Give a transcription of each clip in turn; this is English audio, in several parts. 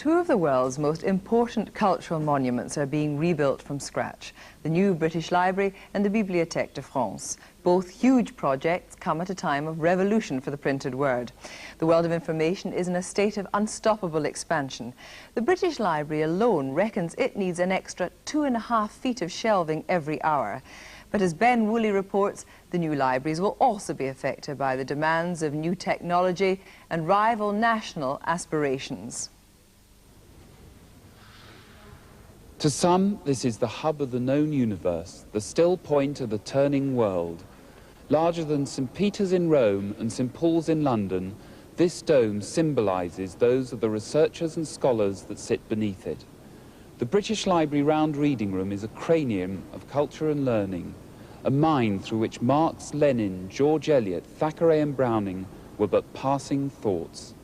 Two of the world's most important cultural monuments are being rebuilt from scratch, the new British Library and the Bibliothèque de France. Both huge projects come at a time of revolution for the printed word. The world of information is in a state of unstoppable expansion. The British Library alone reckons it needs an extra 2.5 feet of shelving every hour. But as Ben Woolley reports, the new libraries will also be affected by the demands of new technology and rival national aspirations. To some, this is the hub of the known universe, the still point of the turning world. Larger than St. Peter's in Rome and St. Paul's in London, this dome symbolises those of the researchers and scholars that sit beneath it. The British Library Round Reading Room is a cranium of culture and learning, a mine through which Marx, Lenin, George Eliot, Thackeray and Browning were but passing thoughts.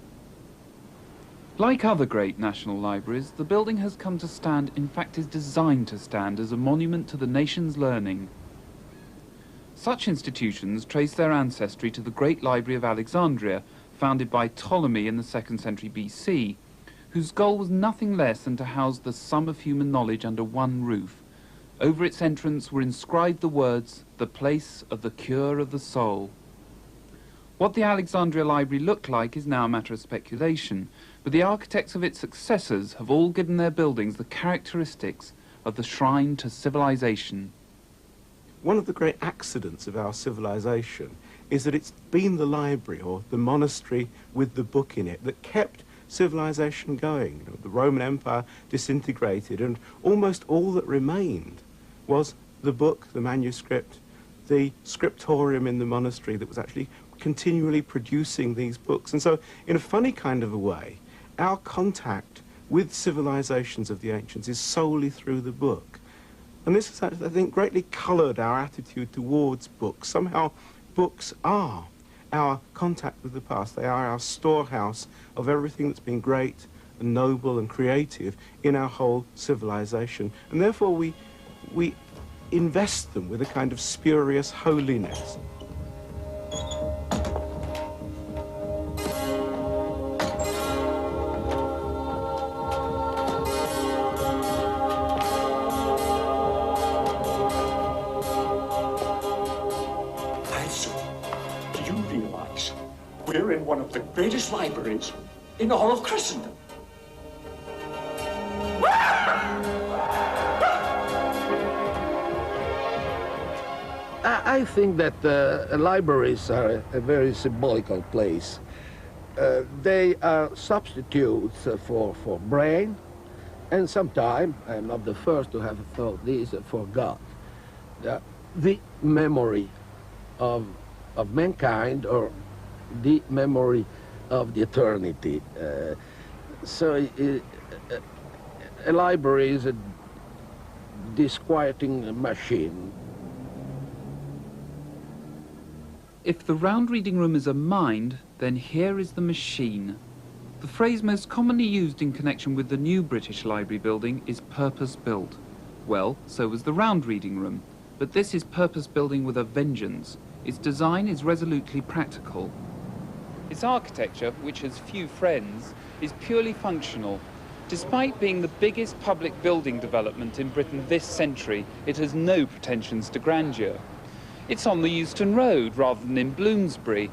Like other great national libraries, the building has come to stand, in fact is designed to stand, as a monument to the nation's learning. Such institutions trace their ancestry to the Great Library of Alexandria, founded by Ptolemy in the 2nd century BC, whose goal was nothing less than to house the sum of human knowledge under one roof. Over its entrance were inscribed the words, "The place of the cure of the soul." What the Alexandria Library looked like is now a matter of speculation, but the architects of its successors have all given their buildings the characteristics of the shrine to civilization. One of the great accidents of our civilization is that it's been the library or the monastery with the book in it that kept civilization going. You know, the Roman Empire disintegrated and almost all that remained was the book, the manuscript, the scriptorium in the monastery that was actually continually producing these books. And so, in a funny kind of a way, our contact with civilizations of the ancients is solely through the book. And this has, I think, greatly coloured our attitude towards books. Somehow, books are our contact with the past. They are our storehouse of everything that's been great and noble and creative in our whole civilization. And therefore, we invest them with a kind of spurious holiness. We're in one of the greatest libraries in all of Christendom. I think that libraries are a very symbolical place. They are substitutes for brain, and sometimes, I'm not the first to have thought this, for God. The memory of mankind, or the memory of the eternity. So a library is a disquieting machine. If the round reading room is a mind, then here is the machine. The phrase most commonly used in connection with the new British Library building is purpose-built. Well, so was the round reading room, but this is purpose building with a vengeance. Its design is resolutely practical. Its architecture, which has few friends, is purely functional. Despite being the biggest public building development in Britain this century, it has no pretensions to grandeur. It's on the Euston Road rather than in Bloomsbury,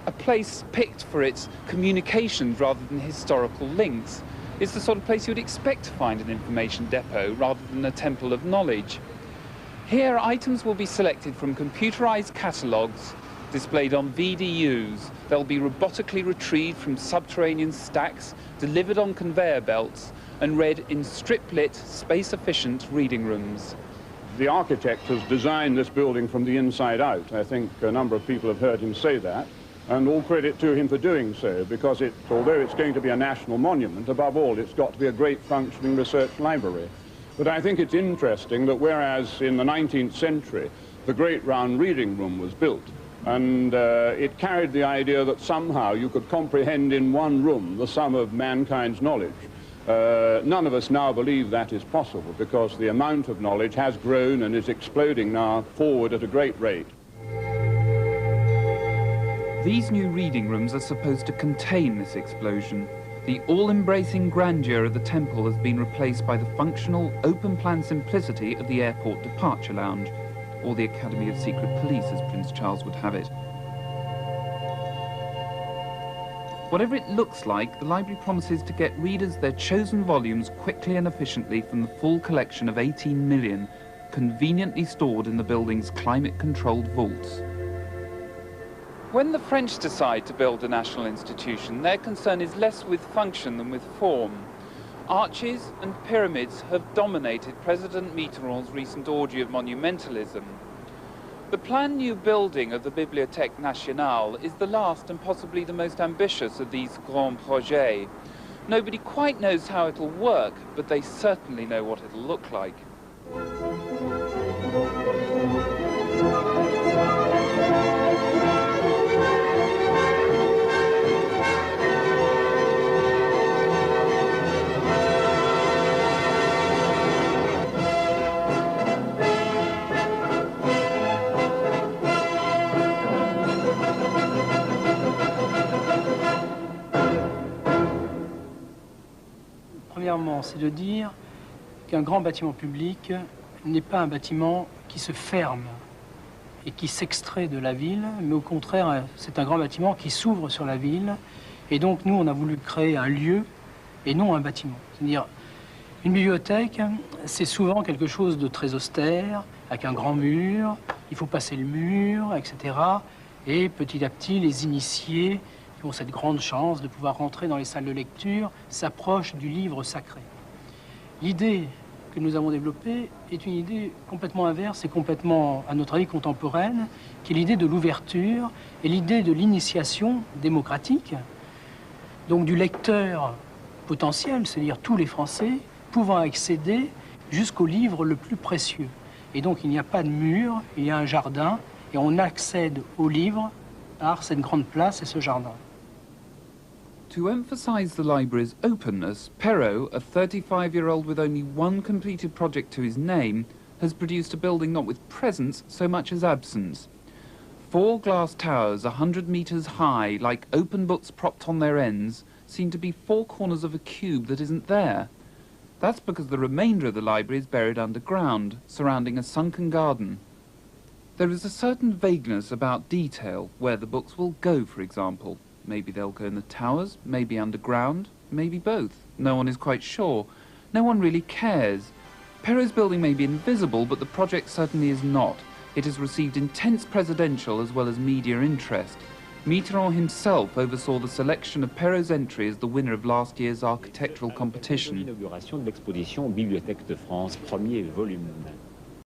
a place picked for its communications rather than historical links. It's the sort of place you'd expect to find an information depot rather than a temple of knowledge. Here, items will be selected from computerized catalogues displayed on VDUs. They'll be robotically retrieved from subterranean stacks, delivered on conveyor belts, and read in strip-lit, space-efficient reading rooms. The architect has designed this building from the inside out. I think a number of people have heard him say that, and all credit to him for doing so, because although it's going to be a national monument, above all, it's got to be a great functioning research library. But I think it's interesting that whereas in the 19th century, the great round reading room was built, and it carried the idea that somehow you could comprehend in one room the sum of mankind's knowledge. None of us now believe that is possible, because the amount of knowledge has grown and is exploding now forward at a great rate. These new reading rooms are supposed to contain this explosion. The all-embracing grandeur of the temple has been replaced by the functional, open-plan simplicity of the airport departure lounge, or the Academy of Secret Police, as Prince Charles would have it. Whatever it looks like, the library promises to get readers their chosen volumes quickly and efficiently from the full collection of 18 million, conveniently stored in the building's climate-controlled vaults. When the French decide to build a national institution, their concern is less with function than with form. Arches and pyramids have dominated President Mitterrand's recent orgy of monumentalism. The planned new building of the Bibliothèque nationale is the last and possibly the most ambitious of these grands projets. Nobody quite knows how it'll work, but they certainly know what it'll look like. Premièrement, c'est de dire qu'un grand bâtiment public n'est pas un bâtiment qui se ferme et qui s'extrait de la ville, mais au contraire, c'est un grand bâtiment qui s'ouvre sur la ville. Et donc, nous, on a voulu créer un lieu et non un bâtiment. C'est-à-dire, une bibliothèque, c'est souvent quelque chose de très austère, avec un grand mur, il faut passer le mur, etc. Et petit à petit, les initiés qui ont cette grande chance de pouvoir rentrer dans les salles de lecture s'approchent du livre sacré. L'idée que nous avons développée est une idée complètement inverse et complètement, à notre avis, contemporaine, qui est l'idée de l'ouverture et l'idée de l'initiation démocratique, donc du lecteur potentiel, c'est-à-dire tous les Français, pouvant accéder jusqu'au livre le plus précieux. Et donc il n'y a pas de mur, il y a un jardin, et on accède au livre par cette grande place et ce jardin. To emphasize the library's openness, Perrault, a 35-year-old with only one completed project to his name, has produced a building not with presence so much as absence. 4 glass towers 100 meters high, like open books propped on their ends, seem to be 4 corners of a cube that isn't there. That's because the remainder of the library is buried underground, surrounding a sunken garden. There is a certain vagueness about detail, where the books will go, for example. Maybe they'll go in the towers, maybe underground, maybe both. No one is quite sure. No one really cares. Perrault's building may be invisible, but the project certainly is not. It has received intense presidential as well as media interest. Mitterrand himself oversaw the selection of Perrault's entry as the winner of last year's architectural competition. L'inauguration de l'exposition Bibliothèque de France, premier volume.